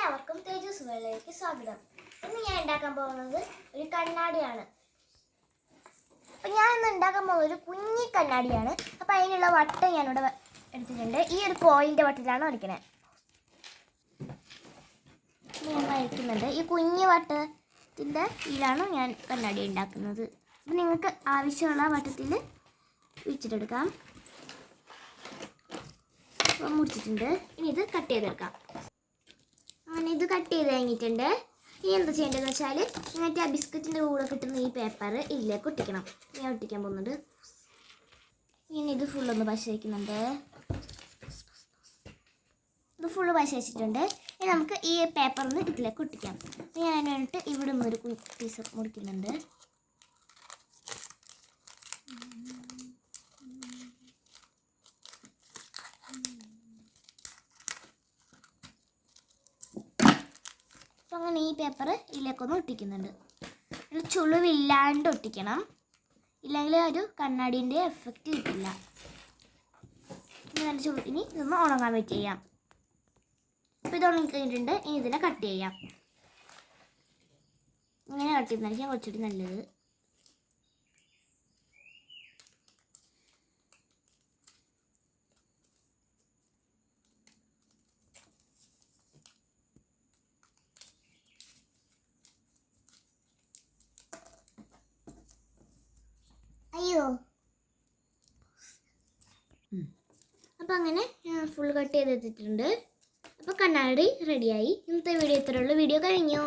എല്ലാവർക്കും തേജസ് വേൾഡിലേക്ക് സ്വാഗതം. ഇന്ന് ഞാൻ ഉണ്ടാക്കാൻ പോകുന്നത് ഒരു കണ്ണാടിയാണ്. അപ്പം ഞാൻ ഇന്ന് ഉണ്ടാക്കാൻ പോകുന്നത് ഒരു കുഞ്ഞി കണ്ണാടിയാണ്. അപ്പം അതിനുള്ള വട്ടം ഞാനിവിടെ എടുത്തിട്ടുണ്ട്. ഈ ഒരു കോയിൻ്റെ വട്ടത്തിലാണ് വരയ്ക്കണേ. ഞാൻ വരയ്ക്കുന്നുണ്ട്. ഈ കുഞ്ഞി വട്ടത്തിൻ്റെ ഇതിലാണ് ഞാൻ കണ്ണാടി ഉണ്ടാക്കുന്നത്. അപ്പം നിങ്ങൾക്ക് ആവശ്യമുള്ള വട്ടത്തിൽ വെച്ചിട്ടെടുക്കാം. അപ്പം മുറിച്ചിട്ടുണ്ട്. ഇനി ഇത് കട്ട് ചെയ്തെടുക്കാം. അങ്ങനെ ഇത് കട്ട് ചെയ്ത് കഴിഞ്ഞിട്ടുണ്ട്. ഇനി എന്താ ചെയ്യേണ്ടതെന്ന് വെച്ചാൽ ഇങ്ങനത്തെ ആ ബിസ്ക്കറ്റിൻ്റെ കൂടെ കിട്ടുന്ന ഈ പേപ്പർ ഇതിലേക്ക് ഒട്ടിക്കണം. ഞാൻ ഒട്ടിക്കാൻ പോകുന്നുണ്ട്. ഇനി ഇത് ഫുള്ളൊന്ന് പശ വയ്ക്കുന്നുണ്ട്. ഇത് ഫുള്ള് പശ വെച്ചിട്ടുണ്ട്. ഇനി നമുക്ക് ഈ പേപ്പറിന് ഇതിലേക്ക് ഒട്ടിക്കാം. ഞാൻ അതിന് വേണ്ടിയിട്ട് ഇവിടെ നിന്നൊരു പീസ് മുറിക്കുന്നുണ്ട്. അപ്പം അങ്ങനെ ഈ പേപ്പർ ഇതിലേക്കൊന്ന് ഒട്ടിക്കുന്നുണ്ട്. ചുളിവില്ലാണ്ട് ഒട്ടിക്കണം, ഇല്ലെങ്കിൽ ഒരു കണ്ണാടീൻ്റെ എഫക്റ്റ് കിട്ടില്ല. ഇനി ഇതൊന്ന് ഉണങ്ങാൻ വെയിറ്റ് ചെയ്യാം. അപ്പോൾ ഇത് ഉണങ്ങി കഴിഞ്ഞിട്ടുണ്ട്. ഇനി ഇതിനെ കട്ട് ചെയ്യാം. ഇങ്ങനെ കട്ട് ചെയ്യുന്നതായിരിക്കും കുറച്ചുകൂടി നല്ലത്. അയ്യോ, അപ്പം അങ്ങനെ ഫുൾ കട്ട് ചെയ്തെടുത്തിട്ടുണ്ട്. അപ്പോൾ കണ്ണാടി റെഡിയായി. ഇന്നത്തെ വീഡിയോ ഇത്രയുള്ളൂ. വീഡിയോ കഴിഞ്ഞു.